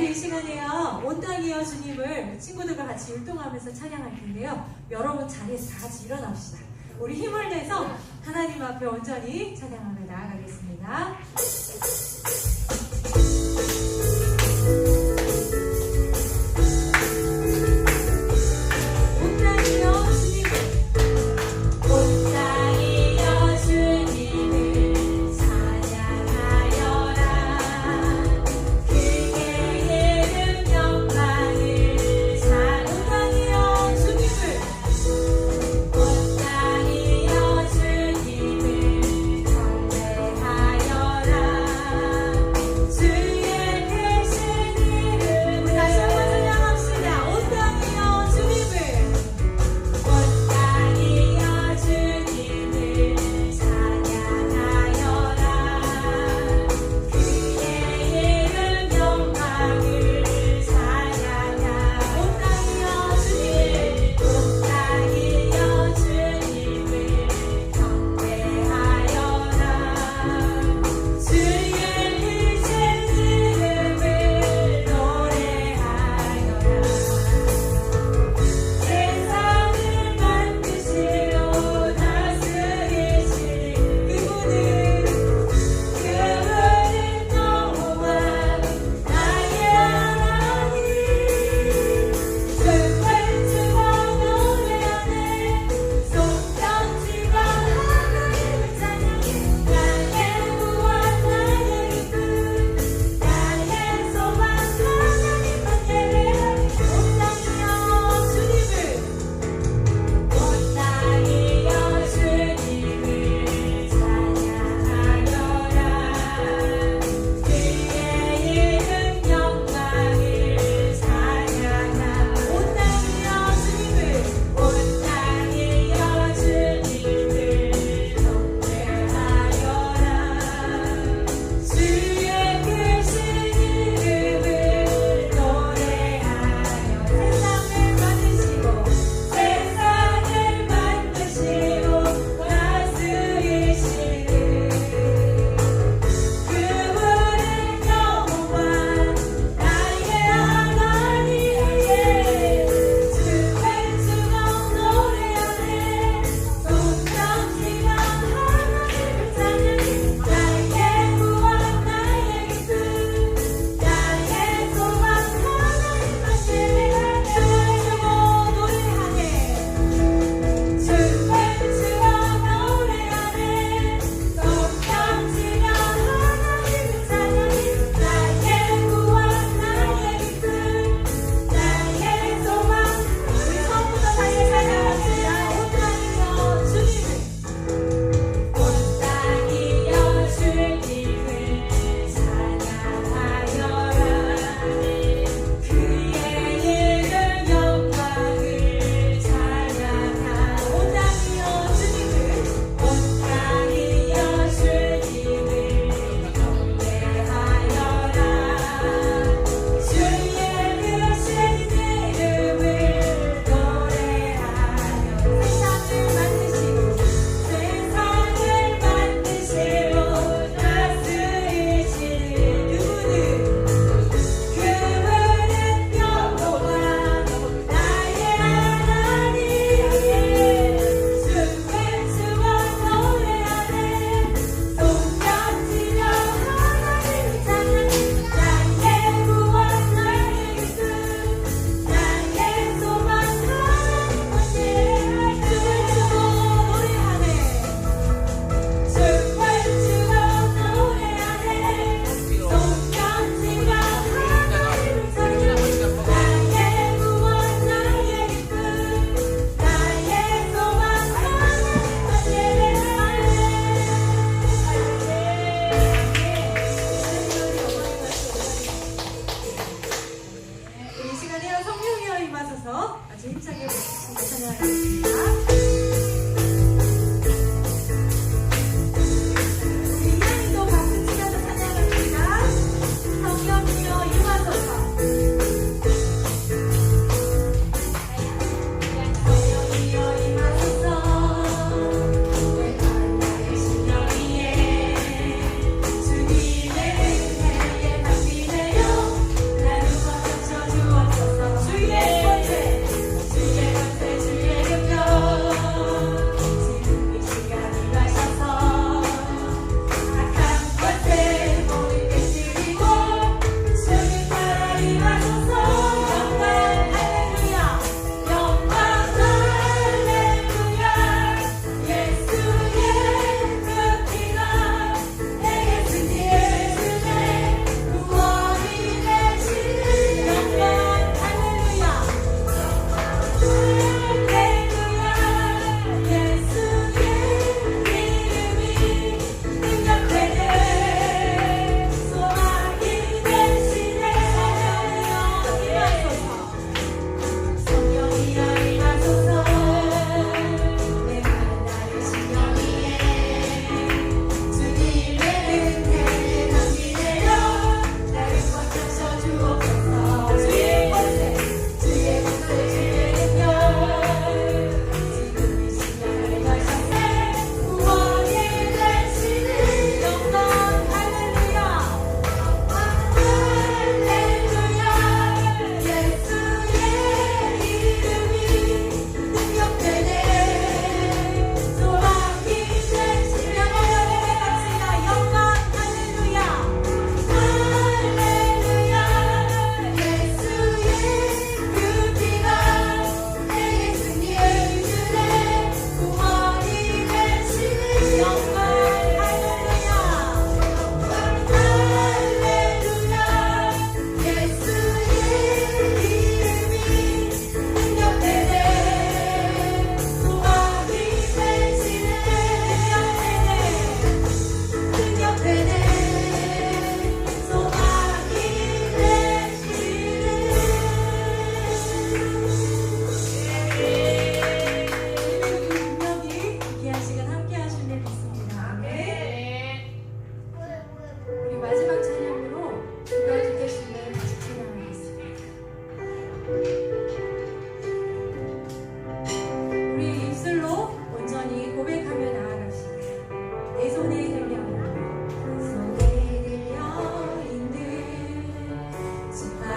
이 시간에요. 온 땅이여 주님을 친구들과 같이 율동하면서 찬양할 텐데요. 여러분 자리에서 다 같이 일어납시다. 우리 힘을 내서 하나님 앞에 온전히 찬양하며 나아가겠습니다.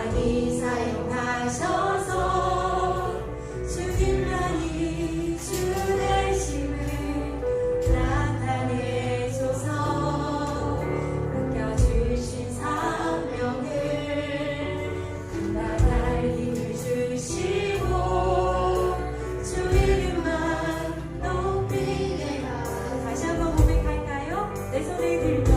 많이 사용하셔서 주님만이 주 되심을 나타내소서. 맡겨주신 사명을 나갈 힘을 주시고 주 이름만 높이게 하소서. 다시 한번 고백할까요? 내 손에 들려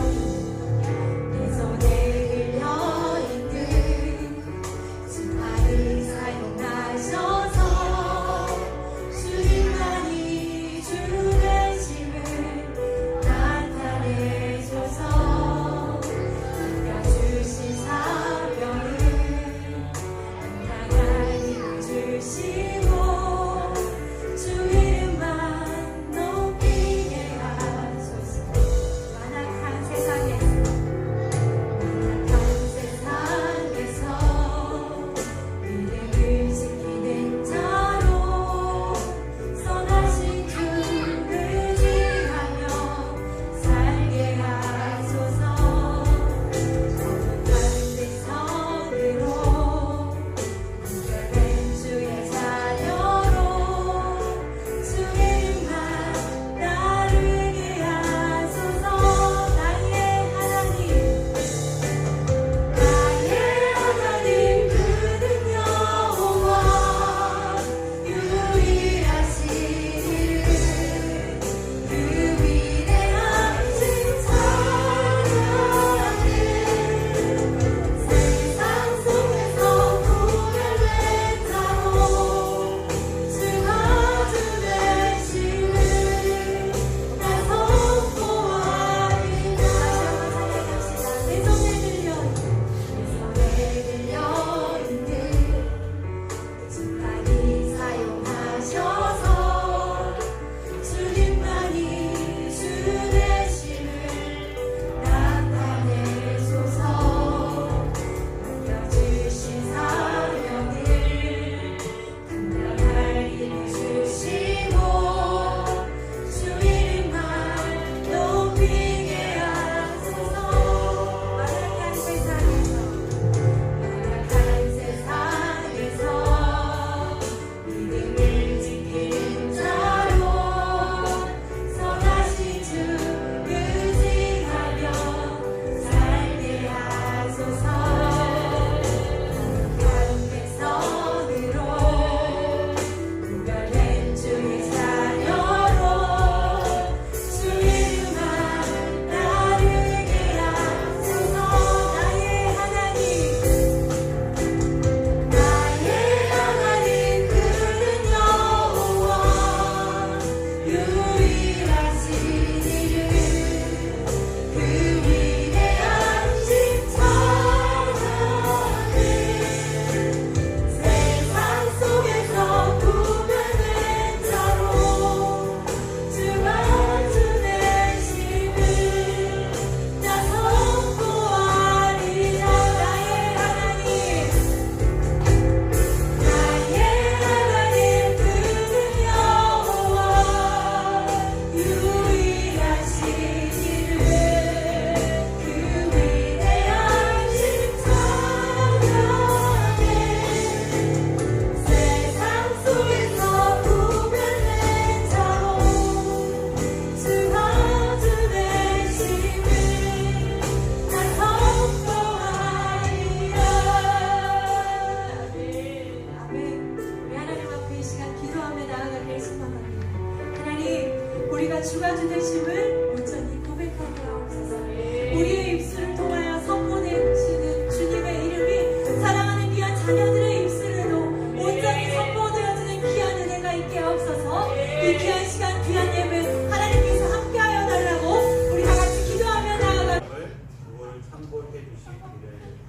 우리가 주가 주 되심을 온전히 고백하게 하옵소서. 우리의 입술을 통하여 선포되시는 주님의 이름이 사랑하는 귀한 자녀들의 입술에도 온전히 선포되어지는 귀한 은혜가 있게 하옵소서. 이 귀한 시간 귀한 예배 하나님께서 함께하여 달라고 우리 다같이 기도하며 나아가 그걸 참고해 주시기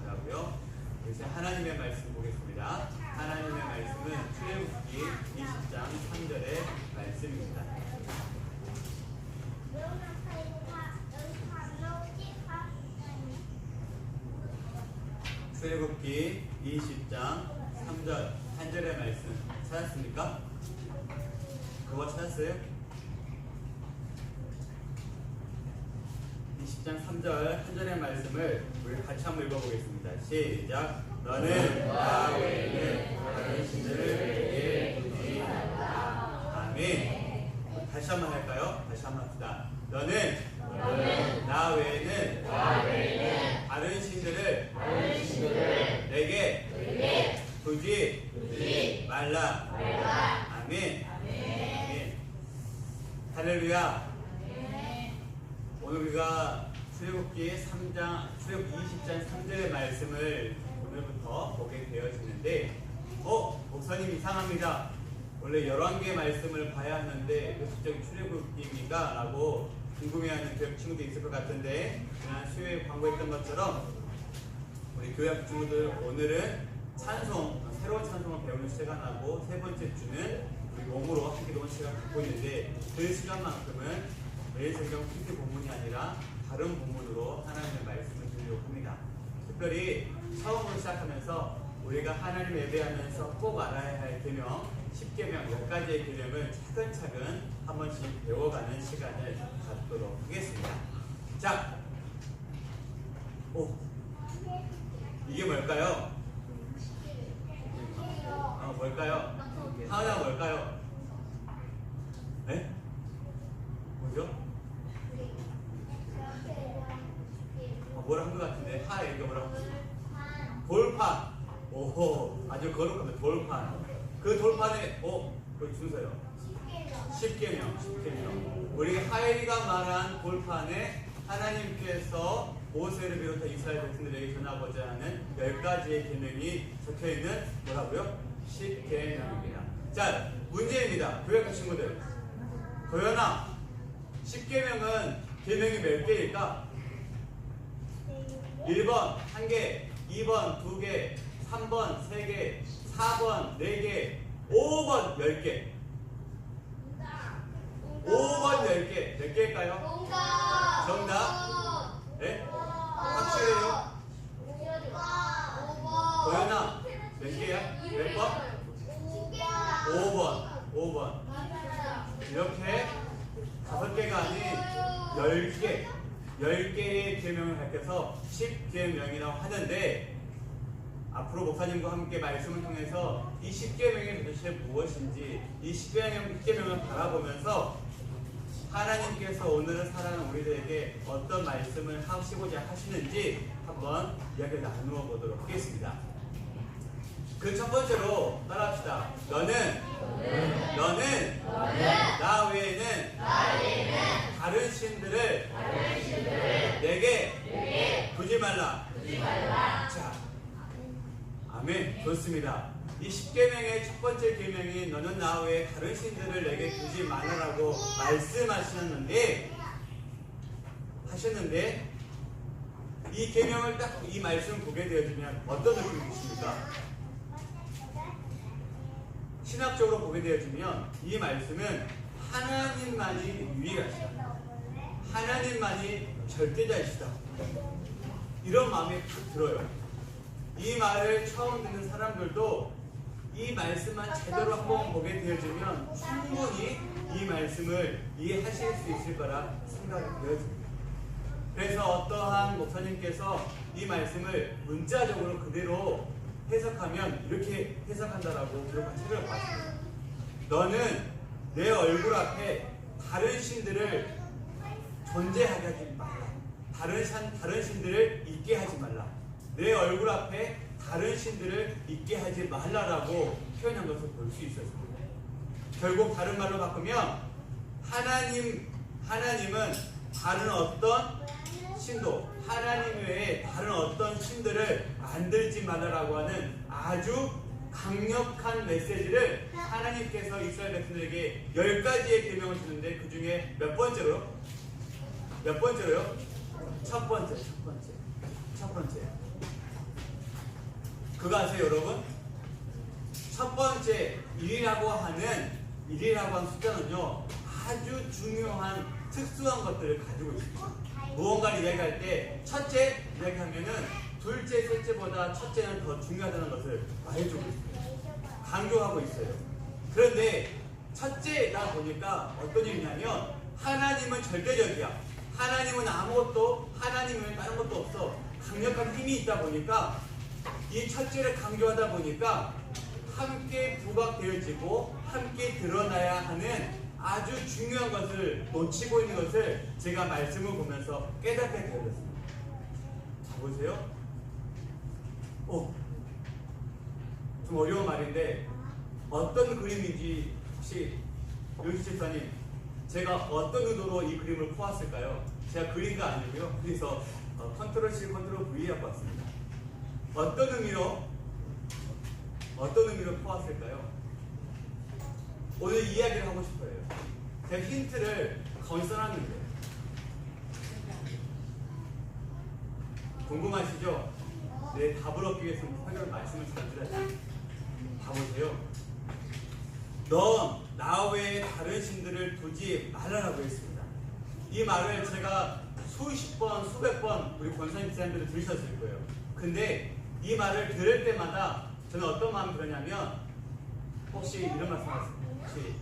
바라고요. 이제 하나님의 말씀 보겠습니다. 하나님의 말씀은 출애굽기 20장 3절의 말씀입니다. 출애굽기 20장 3절 한 절의 말씀 찾았습니까? 그거 찾았어요? 20장 3절 한 절의 말씀을 우리 같이 한번 읽어보겠습니다. 시작. 너는 나 외에는 다른 신들을 내게 두지 말라. 아멘. 다시 한번 할까요? 다시 한번 합시다. 너는 나 외에는 다른 신들을 내게 두지 말라. 아멘. 아멘. 할렐루야. 오늘 우리가 출애굽기 20장 3절의 말씀을 오늘부터 보게 되어지는데 목사님 이상합니다. 원래 11개의 말씀을 봐야 하는데 왜 갑자기 출애굽기입니까? 라고 궁금해하는 교육 친구도 있을 것 같은데, 지난 수요일에 광고했던 것처럼 우리 교육 친구들 오늘은 새로운 찬송을 배우는 시간하고 세 번째 주는 우리 몸으로 함께 노는 시간을 갖고 있는데, 그 시간만큼은 매일 성경 PT 본문이 아니라 다른 본문으로 하나님의 말씀을 드리려고 합니다. 특별히 처음으로 시작하면서 우리가 하나님 예배하면서 꼭 알아야 할 계명 10계명 10가지의 계명을 차근차근 한 번씩 배워가는 시간을 갖도록 하겠습니다. 자, 이게 뭘까요? 뭘까요? 하나 뭘까요? 네? 뭐죠? 뭐라 한 것 같은데 이게 뭐라고? 돌판. 오호, 아주 거룩합니다. 돌판. 그 돌판에 그 순서요. 10계명. 우리 하엘이가 말한 돌판에 하나님께서 모세를 비롯한 이스라엘 백성들에게 전하고자 하는 10가지의 계명이 적혀있는 뭐라고요? 10계명입니다. 자, 문제입니다. 교회 친구들. 도연아, 10계명은 계명이 몇 개일까? 1번 1개, 2번 2개, 3번 3개, 4번 4개, 5번 10개. 5번 10개. 몇 개일까요? 정답? 네? 확실해요? 도연아, 몇 개야? 몇 번? 5번. 이렇게 5개가 아닌 10개의 계명을 밝혀서 10계명이라고 하는데, 앞으로 목사님과 함께 말씀을 통해서 이 10계명이 도대체 무엇인지, 이 10계명을 바라보면서 하나님께서 오늘을 살아가는 우리들에게 어떤 말씀을 하시고자 하시는지 한번 이야기를 나누어 보도록 하겠습니다. 그 첫 번째로 따라합시다. 너는 나 외에는 다른 신들을 내게 두지 말라. 자, 아멘. 좋습니다. 이 10계명의 첫 번째 계명이 너는 나 외에 다른 신들을 내게 두지 말라라고 말씀하셨는데, 이 계명을 딱 이 말씀을 보게 되어지면 어떤 느낌이 드십니까? 신학적으로 보게 되어지면 이 말씀은 하나님만이 유일하시다, 하나님만이 절대자이시다, 이런 마음이 딱 들어요. 이 말을 처음 듣는 사람들도 이 말씀만 제대로 한번 보게 되어지면 충분히 이 말씀을 이해하실 수 있을 거라 생각이 되어집니다. 그래서 어떠한 목사님께서 이 말씀을 문자적으로 그대로 해석하면 이렇게 해석한다라고 기록한 책을 봤습니다. 너는 내 얼굴 앞에 다른 신들을 존재하게 하지 말라. 다른 신들을 있게 하지 말라. 내 얼굴 앞에 다른 신들을 있게 하지 말라라고 표현한 것을 볼 수 있었습니다. 결국 다른 말로 바꾸면 하나님은 다른 어떤 신도, 하나님 외에 다른 어떤 신들을 만들지 말라라고 하는 아주 강력한 메시지를 하나님께서 이스라엘 백성들에게 10가지의 계명을 주는데, 그 중에 몇 번째로요? 첫 번째. 그거 아세요, 여러분? 첫 번째 1이라고 하는 숫자는요, 아주 중요한 특수한 것들을 가지고 있습니다. 무언가를 이야기할 때 첫째 이야기하면은 둘째, 셋째보다 첫째는 더 중요하다는 것을 말해주고 있습니다. 강조하고 있어요. 그런데 첫째다 보니까 어떤 일이냐면, 하나님은 절대적이야. 하나님은 아무것도, 하나님은 다른 것도 없어. 강력한 힘이 있다 보니까 이 첫째를 강조하다 보니까 함께 부각되어지고 함께 드러나야 하는 아주 중요한 것을 놓치고 있는 것을 제가 말씀을 보면서 깨닫게 되었습니다. 보세요. 좀 어려운 말인데 어떤 그림인지 혹시 요시 집사님, 제가 어떤 의도로 이 그림을 퍼왔을까요? 제가 그린 거 아니고요. 그래서 컨트롤 C, 컨트롤 V 하고 왔습니다. 어떤 의미로 퍼왔을까요? 오늘 이야기를 하고 싶어요. 제가 힌트를 건설하는데 궁금하시죠? 네, 답을 얻기 위해서는 성경 말씀을 잘 들어야 돼요. 봐보세요. 너 나 외에 다른 신들을 두지 말라라고 했습니다. 이 말을 제가 수십 번, 수백 번 우리 권사님 지사님들을 들으셨을 거예요. 근데 이 말을 들을 때마다 저는 어떤 마음이 들었냐면, 혹시 이런 말씀 하셨어요? 혹시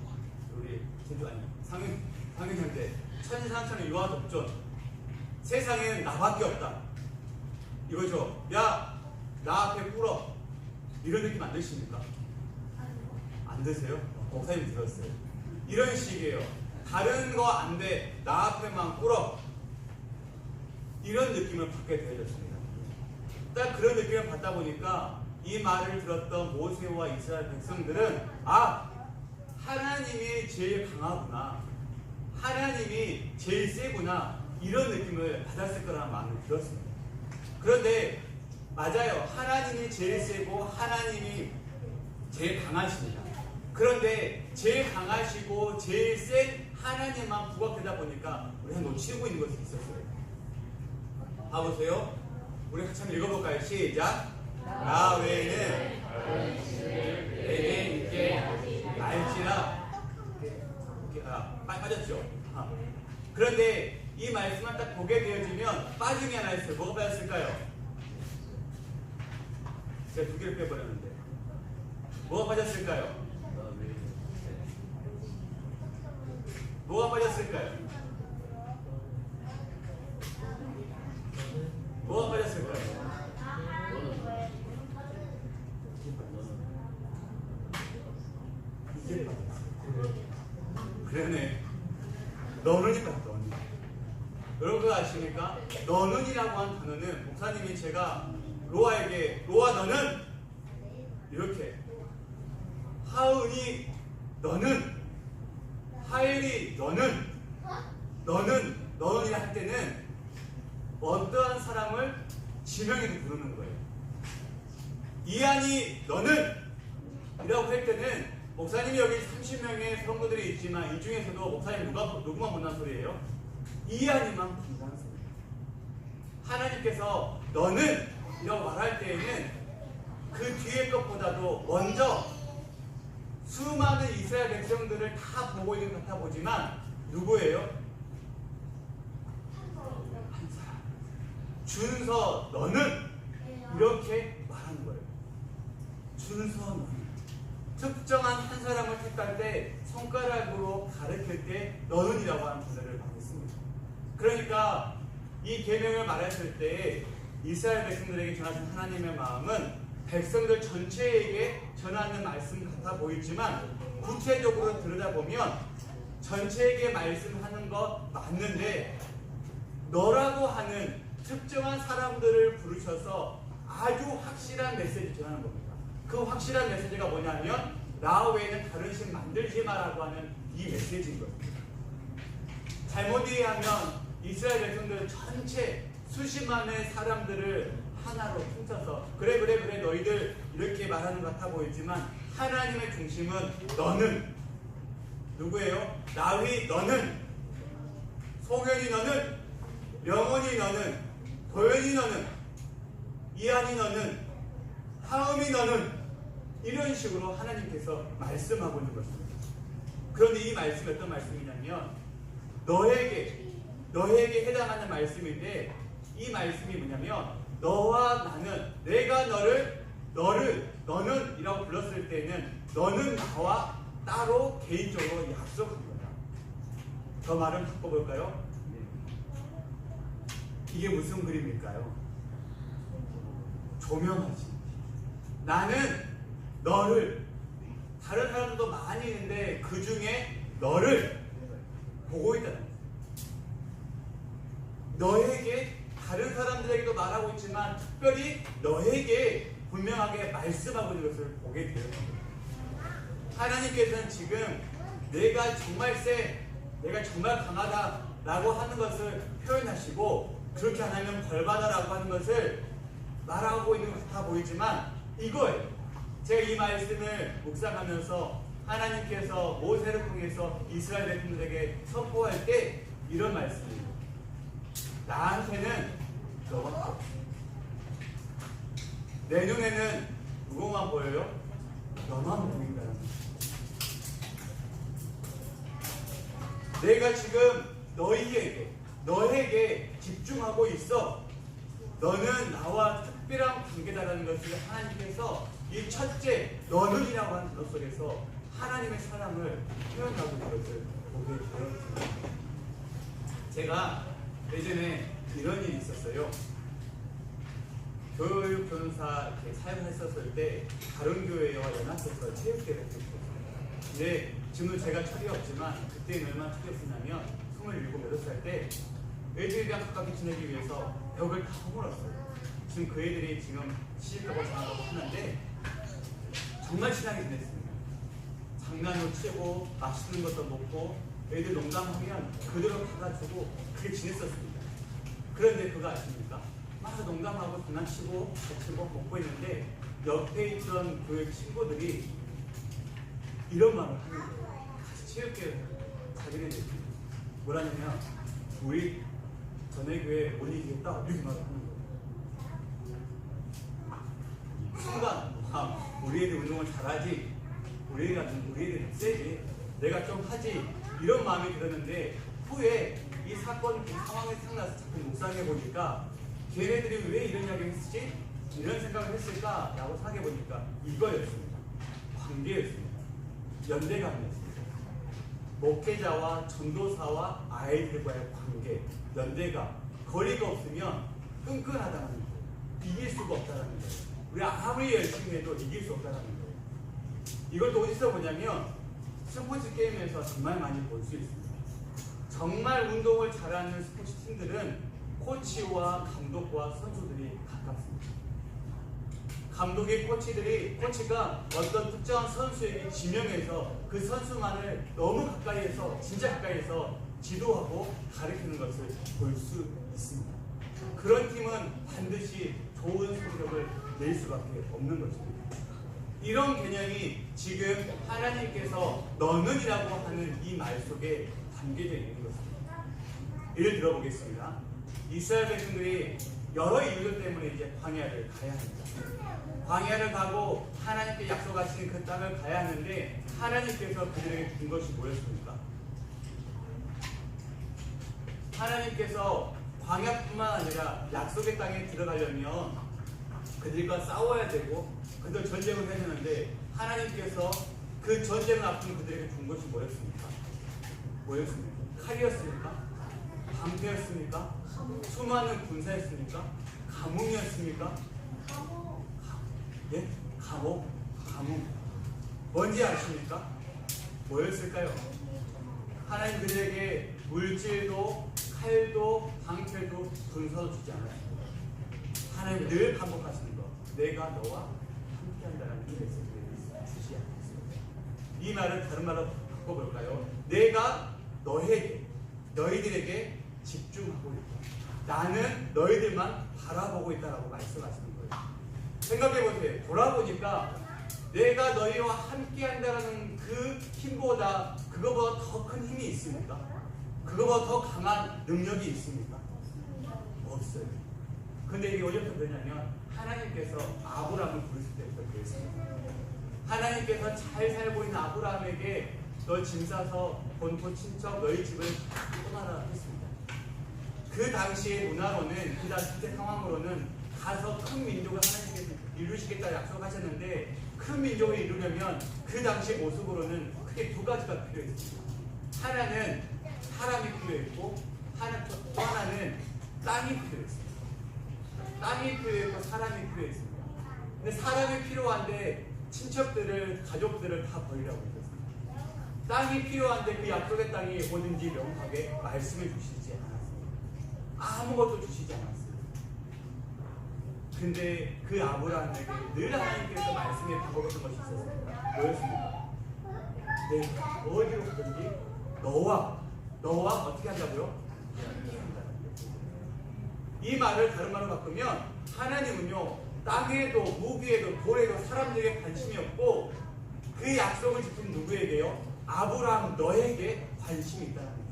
우리 제주 아니 상윤 형제 천상천의 유아 독존, 세상엔 나밖에 없다 이거죠. 야, 나 앞에 꿇어, 이런 느낌 안 드십니까? 안 드세요? 목사님 들었어요. 이런 식이에요. 다른 거 안 돼, 나 앞에만 꿇어, 이런 느낌을 받게 되어졌습니다. 딱 그런 느낌을 받다 보니까 이 말을 들었던 모세와 이스라엘 백성들은 하나님이 제일 강하구나, 하나님이 제일 세구나, 이런 느낌을 받았을 거라는 마음이 들었습니다. 그런데 맞아요. 하나님이 제일 세고 하나님이 제일 강하십니다. 그런데 제일 강하시고 제일 센 하나님만 부각되다 보니까 우리가 놓치고 있는 것이 있었어요. 봐보세요. 우리 같이 한번 읽어볼까요? 시작. 나 외에는 내게 있게 알지라. 빠졌죠? 그런데 이 말씀을 딱 보게 되어지면 빠짐이 하나 있어요. 뭐가 빠졌을까요? 제가 두 개를 빼버렸는데 뭐가 빠졌을까요? 뭐가 빠졌을까요? 뭐가 빠졌을까요? 이게 빠졌어요. 그러네. 너는이 빠졌다. 여러분 그거 아십니까? 너는이라고 한 단어는 목사님이 제가 로아에게, 로아 너는 이렇게, 하은이 너는, 하엘이 너는이라 할 때는 어떠한 사람을 지명해서 부르는 거예요. 이한이 너는 이라고 할 때는 목사님이 여기 30명의 성도들이 있지만 이 중에서도 목사님 누구만 본다는 소리예요? 이한이만 본다는 소리예요. 하나님께서 너는 이라고 말할 때에는 그 뒤에 것보다도 먼저 수많은 이스라엘 백성들을 다 보고 있는 것 같아 보지만 누구예요? 한 사람. 준서 너는 이렇게 말하는 거예요. 준서 너는. 특정한 한 사람을 택할 때 손가락으로 가르칠 때 너는이라고 하는 단어를 받겠습니다. 그러니까 이 계명을 말했을 때 이스라엘 백성들에게 전하신 하나님의 마음은 백성들 전체에게 전하는 말씀 같아 보이지만 구체적으로 들여다보면 전체에게 말씀하는 것 맞는데 너라고 하는 특정한 사람들을 부르셔서 아주 확실한 메시지 전하는 겁니다. 그 확실한 메시지가 뭐냐면 나 외에는 다른 신 만들지 마라고 하는 이 메시지인 겁니다. 잘못 이해하면 이스라엘 백성들 전체 수십만의 사람들을 하나로 퉁쳐서 그래 너희들 이렇게 말하는 것 같아 보이지만 하나님의 중심은 너는 누구예요? 나위 너는, 송현이 너는, 명원이 너는, 도현이 너는, 이한이 너는, 하음이 너는, 이런 식으로 하나님께서 말씀하고 있는 것입니다. 그런데 이 말씀이 어떤 말씀이냐면 너에게 해당하는 말씀인데 이 말씀이 뭐냐면 너와 나는, 내가 너는 이라고 불렀을 때는 너는 나와 따로 개인적으로 약속한 거다. 더 말을 바꿔볼까요? 이게 무슨 그림일까요? 조명하지. 나는 너를, 다른 사람들도 많이 있는데 그 중에 너를 보고 있다는 거예요. 너에게, 다른 사람들에게도 말하고 있지만 특별히 너에게 분명하게 말씀하고 있는 것을 보게 되는 거예요. 하나님께서는 지금 내가 정말 세, 내가 정말 강하다라고 하는 것을 표현하시고, 그렇게 안 하면 벌받아라고 하는 것을 말하고 있는 것 같아 보이지만 이거예요. 제가 이 말씀을 묵상하면서 하나님께서 모세를 통해서 이스라엘 백성들에게 선포할 때 이런 말씀이에요. 나한테는 너밖에 없어. 내 눈에는 누구만 보여요? 너만 보인다는 거예요. 내가 지금 너에게 집중하고 있어. 너는 나와 특별한 관계다라는 것을 하나님께서 이 첫째 너는이라고 하는 단어 속에서 하나님의 사랑을 표현하고 있는 것을 보게 되었습니다. 제가 예전에 이런 일이 있었어요. 교육 변호사 사역을 했었을 때 다른 교회와 연합해서 체육대회를 했었어요. 근데 지금은 제가 철이 없지만 그때는 얼마나 철이 없었냐면 27, 8살 때 애들이랑 가깝게 지내기 위해서 벽을 다 허물었어요. 지금 그 애들이 지금 시집가고 장가가고 하는데 정말 친하게 지냈습니다. 장난으로 치고 맛있는 것도 먹고 애들 농담하면 그대로 받아주고 그렇게 지냈었습니다. 그런데 그거 아십니까? 막 농담하고 장난치고 같이 먹고 있는데 옆에 있던 그 친구들이 이런 말을 하는 거예요. 같이 체육대회 자기네들 뭐라냐면 우리 전에 교회 못 이기겠다 이렇게 말을 하는 거예요. 순간 우리 애들 운동을 잘하지, 우리 애들 세지, 내가 좀 하지, 이런 마음이 들었는데 후에 이 사건, 이 상황이 생각나서 자꾸 묵상해 보니까 걔네들이 왜 이런 이야기를 했지? 이런 생각을 했을까라고 생각해 보니까 이거였습니다. 관계였습니다. 연대감이었습니다. 목회자와 전도사와 아이들과의 관계, 연대감, 거리가 없으면 끈끈하다는 거예요. 이길 수가 없다는 거예요. 우리 아무리 열심히 해도 이길 수 없다는 거예요. 이걸 또 어디서 보냐면 스포츠 게임에서 정말 많이 볼 수 있습니다. 정말 운동을 잘하는 스포츠 팀들은 코치와 감독과 선수들이 가깝습니다. 감독의 코치가 어떤 특정한 선수에게 지명해서 그 선수만을 너무 가까이에서, 진짜 가까이에서 지도하고 가르치는 것을 볼 수 있습니다. 그런 팀은 반드시 좋은 성적을 낼 수밖에 없는 것입니다. 이런 개념이 지금 하나님께서 너는이라고 하는 이 말 속에 담겨져 있는 것입니다. 예를 들어보겠습니다. 이스라엘 백성들이 여러 이유들 때문에 이제 광야를 가야 합니다. 광야를 가고 하나님께 약속하신 그 땅을 가야 하는데 하나님께서 그들에게 준 것이 뭐였습니까? 하나님께서 광야뿐만 아니라 약속의 땅에 들어가려면 그들과 싸워야 되고 그들 전쟁을 해야 되는데 하나님께서 그 전쟁을 앞두고 그들에게 준 것이 뭐였습니까? 칼이었습니까? 방패였습니까? 수많은 군사였습니까? 가뭄이었습니까? 예? 감옥? 뭔지 아십니까? 뭐였을까요? 하나님 그들에게 물질도 칼도 방패도 군사도 주지 않았습니다. 하나님 늘 반복하시는 것, 내가 너와 함께한다는 이 메시지를 주지 않았습니다. 이 말을 다른 말로 바꿔볼까요? 내가 너희들에게 집중하고 있다. 나는 너희들만 바라보고 있다라고 말씀하시는 거예요. 생각해보세요. 돌아보니까 내가 너희와 함께한다는 그 힘보다 그거보다 더 큰 힘이 있습니까? 그거보다 더 강한 능력이 있습니까? 없어요. 근데 이게 어디부터 그러냐면 하나님께서 아브라함을 부르실 때부터 그랬습니다. 하나님께서 잘 살고 있는 아브라함에게 너 짐 싸서 본토 친척 너희 집을 떠나라 했습니다. 그 당시의 문화로는, 그 당시의 상황으로는 가서 큰 민족을 하나님께서 이루시겠다 약속하셨는데 큰 민족을 이루려면 그 당시 모습으로는 크게 두 가지가 필요했습니다. 하나는 사람이 필요했고 또 하나는 땅이 필요했어요. 땅이 필요했고 사람이 필요했습니다. 근데 사람이 필요한데 친척들을, 가족들을 다 버리라고 했었습니다. 땅이 필요한데 그 약속의 땅이 뭐든지 명확하게 말씀을 주시지 않았습니다. 아무것도 주시지 않았어요. 근데 그 아브라함에게 늘 하나님께서 말씀에 바꿔주신 것이 있었습니다. 뭐였습니까? 내가 어디로 가든지 너와 어떻게 한다고요? 이 말을 다른 말로 바꾸면 하나님은요 땅에도 무기에도 돌에도 사람들에게 관심이 없고 그 약속을 지킨 누구에게요? 아브라함 너에게 관심이 있다는 거예요.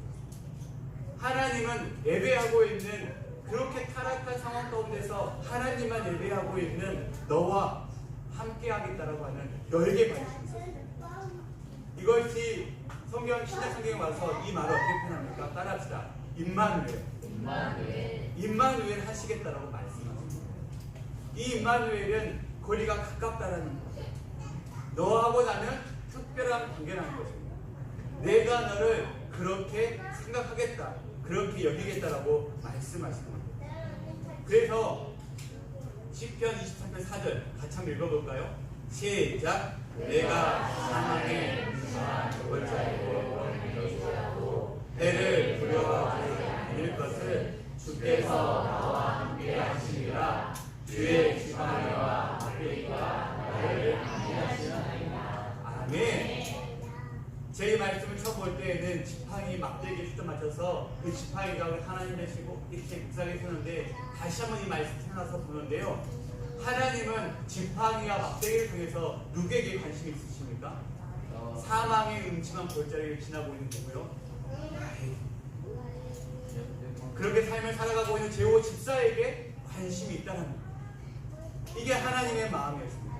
하나님은 예배하고 있는 그렇게 타락한 상황 가운데서 하나님만 예배하고 있는 너와 함께 하겠다라고 하는 너에게 관심이 있었어요. 이것이 신약 성경에 와서 이 말을 어떻게 표현합니까? 따라합시다. 임마누엘 하시겠다라고 말씀하십니다. 이 임마누엘은 거리가 가깝다라는 거예요. 너하고 나는 특별한 관계라는 것입니다. 내가 너를 그렇게 생각하겠다, 그렇게 여기겠다라고 말씀하시는 거예요. 그래서 시편 23편 4절 같이 한번 읽어볼까요? 시작. 내가 사망의 골짜기로 해를 두려워하지 않을 것을 주께서 나와 함께 하시리라. 주의 지팡이와 막대기가 나를 안위하시나이다. 아멘. 제 말씀을 처음 볼 때에는 지팡이, 막대기에 초점 맞춰서 그 지팡이가 하나님 되시고 이렇게 묵상해 보는데 다시 한번 이 말씀 생각나서 보는데요. 하나님은 지팡이와 막대기를 통해서 누구에게 관심이 있으십니까? 사망의 음침한 골짜기를 지나고 있는 누구요? 그렇게 삶을 살아가고 있는 제호 집사에게 관심이 있다는 거예요. 이게 하나님의 마음이었습니다.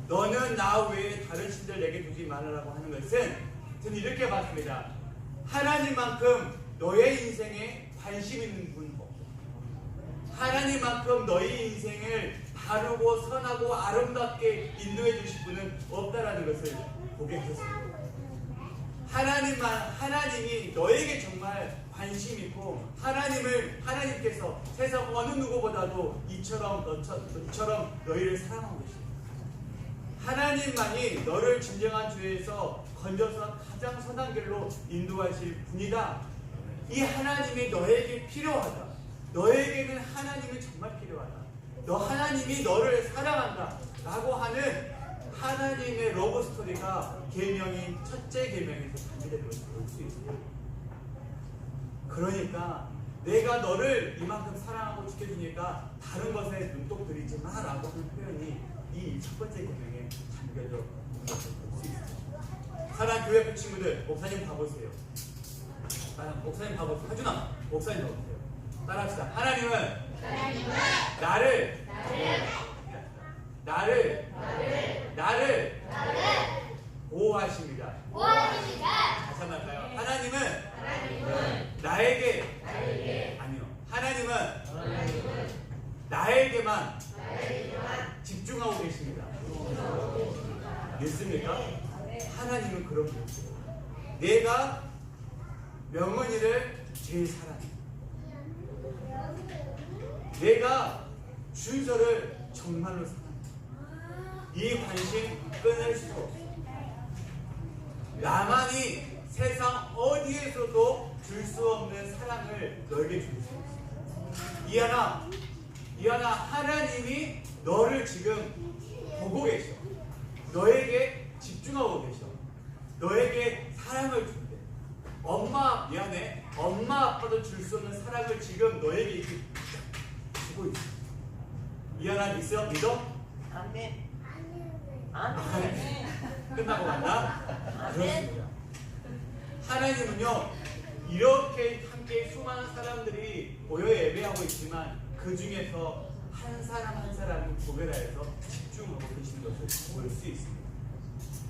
너는 나 외에 다른 신들 내게 두지 말아라고 하는 것은 저는 이렇게 봤습니다. 하나님만큼 너의 인생에 관심 있는 분 없고 하나님만큼 너의 인생을 바르고 선하고 아름답게 인도해 주실 분은 없다라는 것을 보게 하셨습니다. 하나님이 너에게 정말 관심 있고 하나님께서 세상 어느 누구보다도 너처럼 너희를 사랑하고 계십니다. 하나님만이 너를 진정한 죄에서 건져서 가장 선한 길로 인도하실 분이다. 이 하나님이 너에게 필요하다. 너에게는 하나님이 정말 필요하다. 하나님이 너를 사랑한다 라고 하는 하나님의 러브 스토리가 계명인 첫째 계명에서 담겨진 것을 볼 수 있어요. 그러니까 내가 너를 이만큼 사랑하고 지켜주니까 다른 것에 눈독 들이지 마 라고 하는 표현이 이 첫 번째 계명에 담겨져 있는 것을 볼 수 있어요. 사랑하는 교회 그 친구들, 목사님 봐보세요. 목사님 봐보세요. 하준아, 목사님 봐보세요. 따라합시다. 하나님은 나를 보호하십니다. 다시 한번 할까요? 하나님은 나에게 아니요. 하나님은 나에게만 집중하고 계십니다. 믿습니까? 하나님은 그런 분이세요. 내가 명언이를 제일 사랑해요. 내가 준서를 정말로 사랑해요. 이 관심 끊을 수 없어요. 나만이 세상 어디에서도 줄 수 없는 사랑을 너에게 줄 수 있어요. 이하나 하나님이 너를 지금 보고 계셔. 너에게 집중하고 계셔. 너에게 사랑을 준대. 엄마 아빠도 줄 수 없는 사랑을 지금 너에게 이렇게 주고 있어. 이하나 믿어? 아멘. 끝나고 만나? 그렇습니다. 하나님은요 이렇게 함께 수많은 사람들이 모여 예배하고 있지만 그 중에서 한 사람 한 사람을 구별하여서 집중하고 계신 것을 볼 수 있습니다.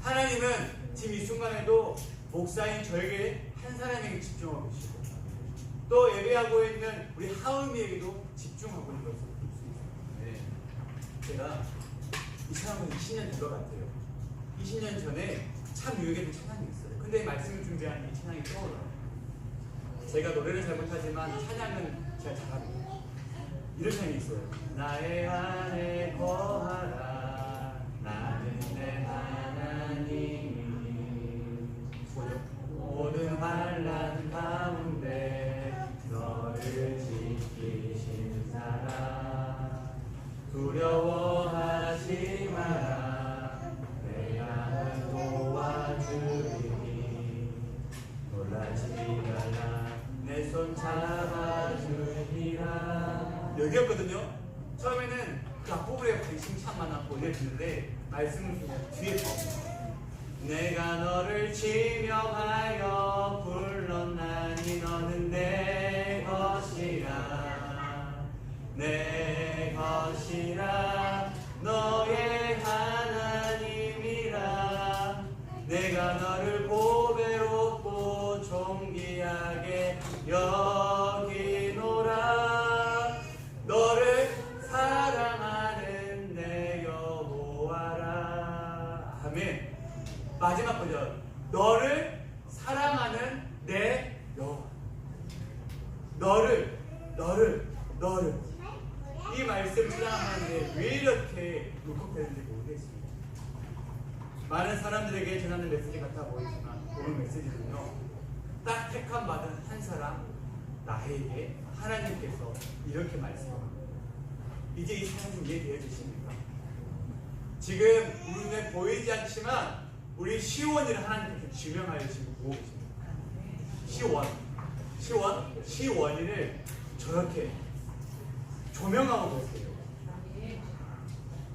하나님은 지금 이 순간에도 목사인 저에게 한 사람에게 집중하고 계시고 또 예배하고 있는 우리 하은이에게도 집중하고 있는 것을 볼 수 있습니다. 제가 이 찬양은 20년 된 것 같아요. 20년 전에 참 유익했던 찬양이 있어요. 근데 말씀을 준비한 이 찬양이 떠올라요. 제가 노래를 잘 못하지만 찬양은 제가 잘합니다. 이런 찬양이 있어요. 나의 안에 거하라 나는 내 하나님이 모든 환난 가운데 너를 지키신 사람 두려워하지 마라 내가 도와주리니 놀라지 말라 내 손 잡아주리라. 여기였거든요. 처음에는 그 앞부분에 관심 참 많았고 이래 듣는데 말씀을 뒤에 내가 너를 지명하여 불렀나니 너는 내 것이라 내 것이라 너의 하나님이라 내가 너를 보배롭고 존귀하게 여기노라 너를 사랑하는 내 여호와라. 아멘. 마지막 버전. 너를 사랑하는 내 여호와. 너를 이 말씀 사랑하는데 왜 이렇게 울컥되는지 모르겠습니다. 많은 사람들에게 전하는 메시지 같아 보이지만 오늘 메시지는요 딱 택함 받은 한 사람 나에게 하나님께서 이렇게 말씀합니다. 이제 이 사람 이해되어 주십니까? 지금 우리 눈에 보이지 않지만 우리 시원이를 하나님께서 지명하여 지금 보고 계십니다. 시원이를 저렇게 조명하고 계세요.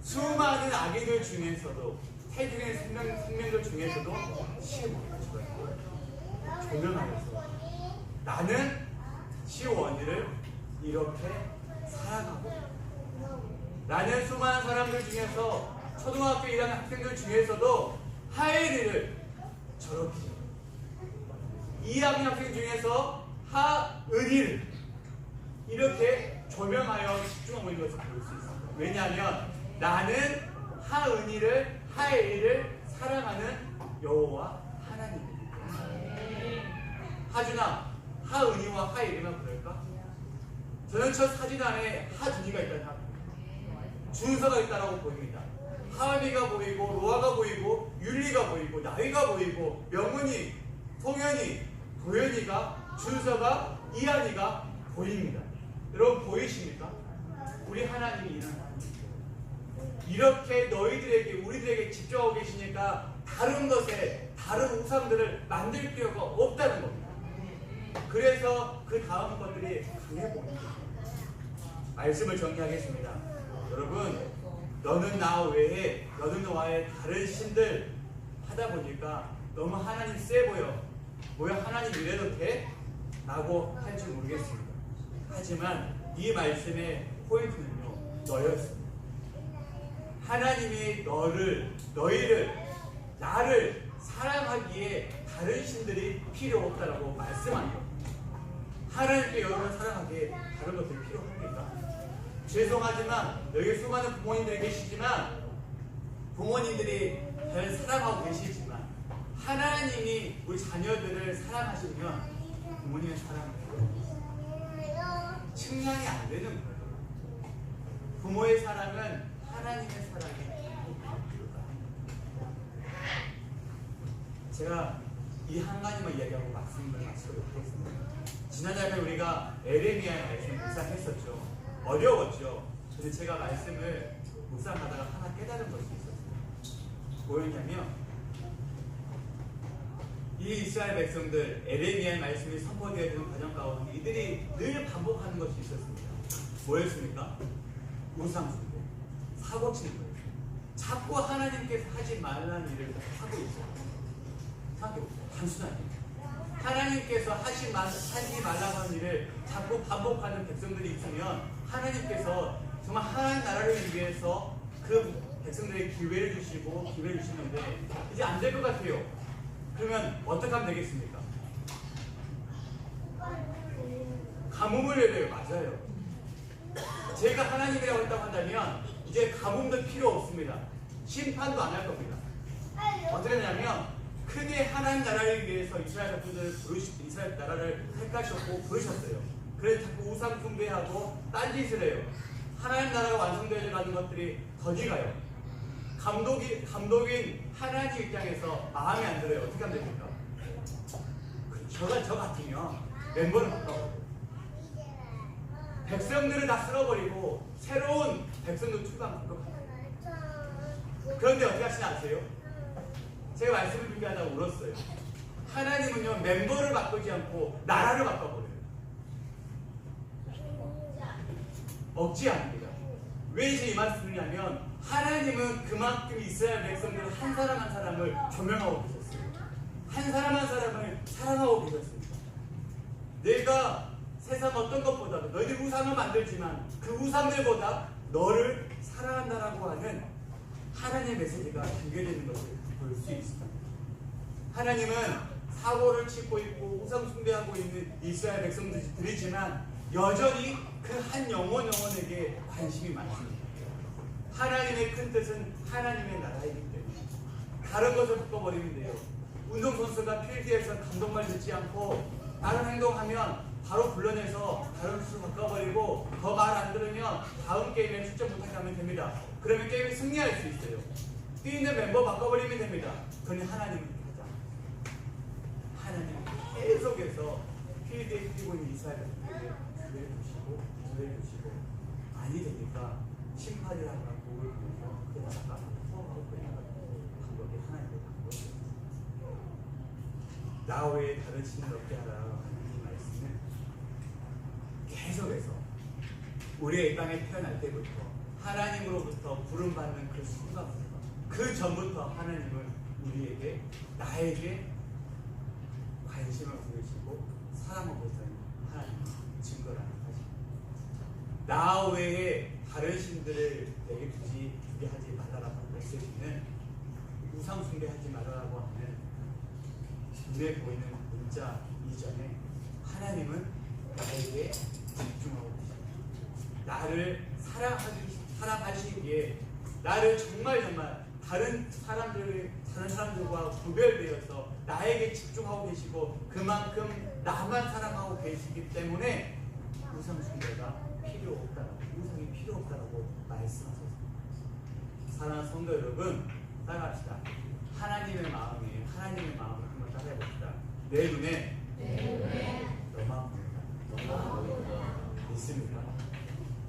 수많은 아기들 중에서도 태중의 생명들 중에서도 시원이를 조명하여서 나는 시원이를 이렇게 사랑하고 나는 수많은 사람들 중에서 초등학교 1학년 학생들 중에서도 하엘이를 저렇게 2학년 학생 중에서 하은이를 이렇게 조명하여 집중하고 있는 것을 볼 수 있습니다. 왜냐하면 나는 하은이를 하엘이를 사랑하는 여호와 하나님입니다. 하준아 하은이와 하엘이만 그럴까? 저는 첫 사진 안에 하준이가 있다는 준서가 있다라고 보입니다. 하은이가 보이고 로아가 보이고 율리가 보이고 나이가 보이고 명은이, 송현이, 도현이가, 준서가, 이한이가 보입니다. 여러분 보이십니까? 우리 하나님이 이런 하나님이죠. 이렇게 너희들에게 우리들에게 집중하고 계시니까 다른 것에 다른 우상들을 만들 필요가 없다는 겁니다. 그래서 그 다음 것들이 강해 보입니다. 말씀을 정리하겠습니다. 여러분 너는 나 외에 너는 너와의 다른 신들 하다 보니까 너무 하나님 세 보여. 뭐야 하나님 이래도 돼? 라고 할 줄 모르겠습니다. 하지만 이 말씀의 포인트는요 너였습니다. 하나님이 너희를 나를 사랑하기에 다른 신들이 필요 없다라고 말씀한 겁니다. 하나님께 여러분을 사랑하기에 다른 것들이 필요합니까? 죄송하지만 여기 수많은 부모님들이 계시지만 부모님들이 잘 사랑하고 계시지만 하나님이 우리 자녀들을 사랑하시면 부모님의 사랑은 측량이 안 되는 거예요. 부모의 사랑은 하나님의 사랑이 이루다. 제가 이 한 가지만 이야기하고 말씀을 마치도록 하겠습니다. 지난달에 우리가 에레미야의 말씀을 묵상했었죠. 어려웠죠. 근데 제가 말씀을 묵상하다가 하나 깨달은 것이 있었어요. 뭐였냐면 이 이스라엘 백성들 에레미야의 말씀이 선포되어지는 과정 가운데 이들이 늘 반복하는 것이 있었습니다. 뭐였습니까? 우상숭배, 사고치는 거예요. 자꾸 하나님께서 하지 말라는 일을 하고 있어요. 생각해보세요. 단순한 일. 하나님께서 하지 말라고 하는 일을 자꾸 반복하는 백성들이 있으면 하나님께서 정말 하나님 나라를 위해서 그 백성들에게 기회를 주시는데 이제 안 될 것 같아요. 그러면 어떻게 하면 되겠습니까? 가뭄을 내려요. 맞아요. 제가 하나님이라고 했다고 한다면 이제 가뭄도 필요 없습니다. 심판도 안 할 겁니다. 어떻게 하냐면 크게 하나님 나라를 위해서 이스라엘 백성들을 이스라엘 나라를 택하셨고 부르셨어요. 그래서 자꾸 우상 숭배하고 딴짓을 해요. 하나님 나라가 완성되어가는 것들이 더디가요. 감독인 하나님 입장에서 마음에 안 들어요. 어떻게 하면 됩니까? 저 같으면 멤버를 바꿔버려요. 백성들을 다 쓸어버리고 새로운 백성들 추가하는 것 같아요. 그런데 어떻게 하시나 아세요? 제가 말씀을 준비하다가 울었어요. 하나님은요, 멤버를 바꾸지 않고 나라를 바꿔버려요. 억지 아닙니다. 왜 이제 이 말씀을 하냐면 하나님은 그만큼 이스라엘 백성들 한 사람 한 사람을 조명하고 계셨어요. 한 사람 한 사람을 사랑하고 계셨습니다. 내가 세상 어떤 것보다도 너희들 우상을 만들지만 그 우상들보다 너를 사랑한다라고 하는 하나님의 메시지가 담겨있는 것을 볼 수 있습니다. 하나님은 사고를 치고 있고 우상 숭배하고 있는 이스라엘 백성들이지만 여전히 그 한 영혼에게 관심이 많습니다. 하나님의 큰 뜻은 하나님의 나라이기 때문에 다른 것을 바꿔버리면 돼요. 운동선수가 필드에서 감독말 듣지 않고 다른 행동하면 바로 불러내서 다른 수를 바꿔버리고 더 말 안 들으면 다음 게임에 출전 못하게 하면 됩니다. 그러면 게임에 승리할 수 있어요. 뛰는 멤버 바꿔버리면 됩니다. 그러니 하나님은 그렇게 하지 않습니다. 하나님은 계속해서 필드에 뛰고 있는 이스라엘 백성들에게 기회를 주시고 아니 되니까 심판이라고 목을 보면서 그 나라가 서하고 그 나라가 방법이 하나님의 방법이에요. 나 외에 다른 신을 없게 하라 하는 이 말씀은 계속해서 우리의 이 땅에 태어날 때부터 하나님으로부터 부름받는 그 순간부터 그 전부터 하나님은 우리에게 나에게 관심을 보이시고 사랑하고 있다는 하나님의 증거라는 사실입니다. 나 외에 다른 신들을 내게 두지 하지 말라라고 하는 메시지는 우상 숭배하지 말라라고 하는 눈에 보이는 문자 이전에 하나님은 나에게 집중하고 계십니다. 나를 사랑하시기에 나를 정말 다른 사람들과 구별되어서 나에게 집중하고 계시고 그만큼 나만 사랑하고 계시기 때문에 우상 숭배가 필요 없다라고 우상이 필요 없다라고 말씀하셨습니다. 사랑하는 성도 여러분, 따라합시다. 하나님의 마음을 한번 따라해봅시다. 내 눈에 너만 보인다. 믿습니까?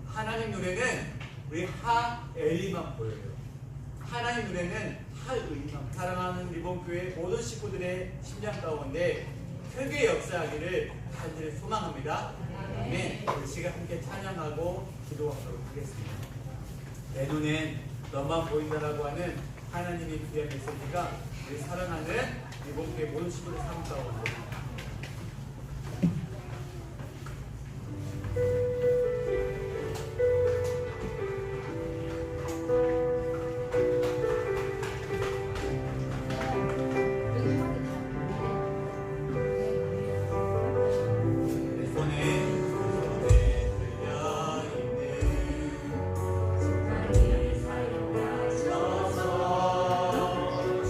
하나님 눈에는 우리 하엘리만 보여요. 하나님 눈에는 하의만 사랑하는 리본교회 모든 식구들의 심장 가운데 크게 역사하기를 간절히 소망합니다. 아멘. 우리 시간 함께 찬양하고 기도하도록 하겠습니다. 내 눈엔 너만 보인다라고 하는 하나님의 귀한 메시지가 우리 사랑하는 리본교회 모든 식구들 삶 가운데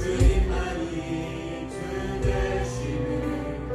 주님만이 주 되시는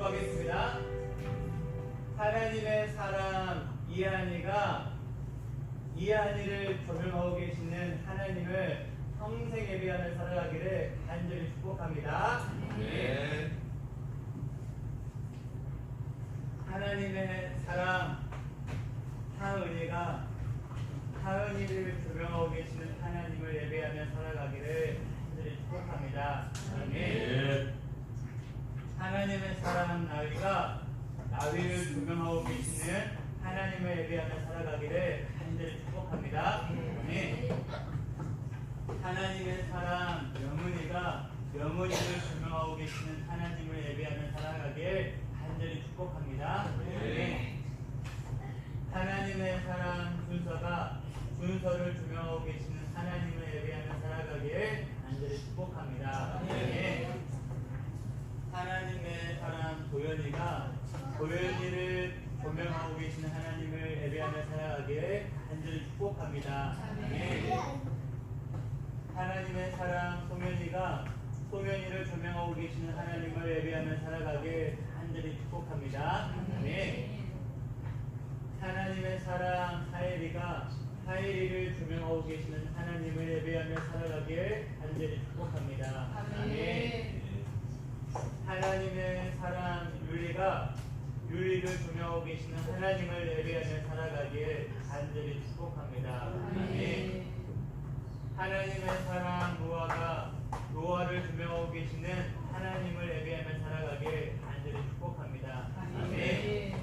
기도하겠습니다. 하나님의 사람 이한이가 이한이를 조명하고 계시는 하나님을 평생 예배하며 살아가기를 간절히 축복합니다. 네. 하나님의 사랑 하은이가 하은이를 조명하고 계시는 하나님을 예배하며 살아가기를 간절히 축복합니다. 아멘. 네. 하나님의 사랑 나위가 나위를 조명하고 계시는 하나님을 예배하며 살아가기를 간절히 축복합니다. 아멘. 하나님의 사랑 영은이가 영은이를 조명하고 계시는 하나님을 예배하며 살아가길 간절히 축복합니다. 아멘. 하나님의 사랑 준서가 준서를 조명하고 계시는 하나님을 예배하며 살아가길 간절히 축복합니다. 아멘. 하나님의 사랑 도연이가 도연이를 조명하고 계시는 하나님을 예배하며 살아가길 간절히 축복합니다. 아멘. 하나님의 사랑 소면이가 소면이를 조명하고 계시는 하나님을 예배하며 살아가길 간절히 축복합니다. 아멘. 하나님의 사랑 하엘이가 하엘이를 조명하고 계시는 하나님을 예배하며 살아가길 간절히 축복합니다. 아멘. 하나님의 사랑 율리가 율리를 조명하고 계시는 하나님을 예배하며 살아가길 간절히 축복합니다. 아멘. 하나님의 사랑 노아가 노아를 조명하고 계시는 하나님을 예배하며 살아가길 간절히 축복합니다. 아멘.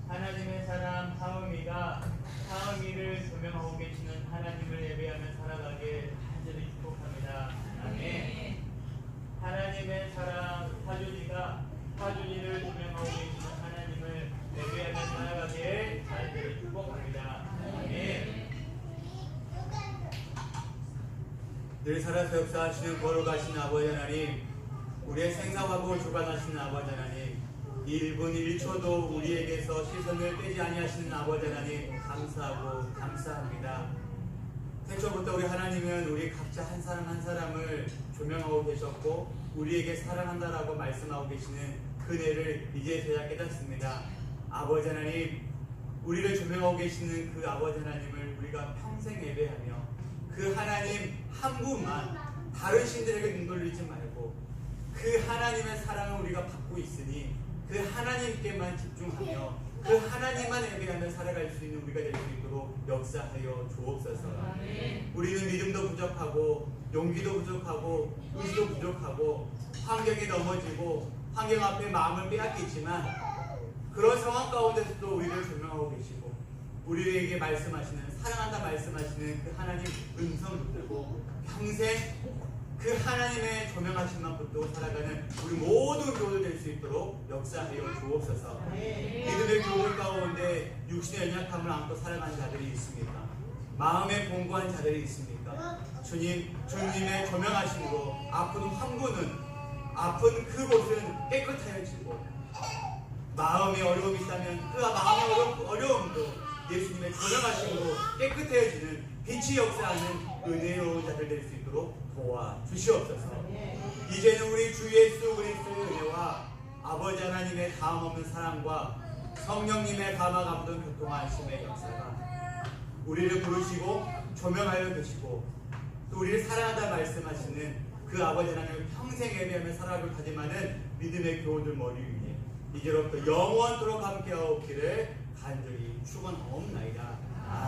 하나님의 사랑 하음이가 하음이를 조명하고 계시는 하나님을 예배하며 살아가길 간절히 축복합니다. 아멘. 하나님의 사랑 하준이가 하준이를 조명하고 계시는 하나님을 예배하며 살아가길 간절히 축복합니다. 아멘. 늘 살아서 역사하시는 거룩하신 아버지 하나님, 우리의 생사화복을 주관하시는 아버지 하나님, 1분 1초도 우리에게서 시선을 떼지 아니하시는 아버지 하나님 감사하고 감사합니다. 태초부터 우리 하나님은 우리 각자 한 사람 한 사람을 조명하고 계셨고 우리에게 사랑한다라고 말씀하고 계시는 그네를 이제서야 깨닫습니다. 아버지 하나님, 우리를 조명하고 계시는 그 아버지 하나님을 우리가 평생 예배하며 그 하나님 한 분만 다른 신들에게 눈 돌리지 말고 그 하나님의 사랑을 우리가 받고 있으니 그 하나님께만 집중하며 그 하나님만 예배하며 살아갈 수 있는 우리가 될 수 있도록 역사하여 주옵소서. 우리는 믿음도 부족하고 용기도 부족하고 의지도 부족하고 환경에 넘어지고 환경 앞에 마음을 빼앗기지만 그런 상황 가운데서도 우리를 조명하고 계시고 우리에게 말씀하시는 사랑한다 말씀하시는 그 하나님 음성을 붙들고 평생 그 하나님의 조명하심만 붙들고 살아가는 우리 모든 교우들 될 수 있도록 역사하여 주옵소서. 믿음의 교우들 가운데 육신의 연약함을 안고 살아가는 자들이 있습니까? 마음에 공고한 자들이 있습니까? 주님의 조명하심으로 아픈 환부는 아픈 그곳은 깨끗하여지고 마음에 어려움이 있다면 그 마음의 어려움도 예수님의 조명하심으로 깨끗해지는 빛이 역사하는 은혜로운 자들 될 수 있도록 도와주시옵소서. 이제는 우리 주 예수 그리스도의 은혜와 아버지 하나님의 다음없는 사랑과 성령님의 감화감동 교통하심의 역사가 우리를 부르시고 조명하여 계시고 또 우리를 사랑하다 말씀하시는 그 아버지 하나님을 평생 예배하며 살아갈 다짐하는 믿음의 교우들 머리 위에 이제로부터 영원토록 함께하옵기를 간절히 축원하옵나이다.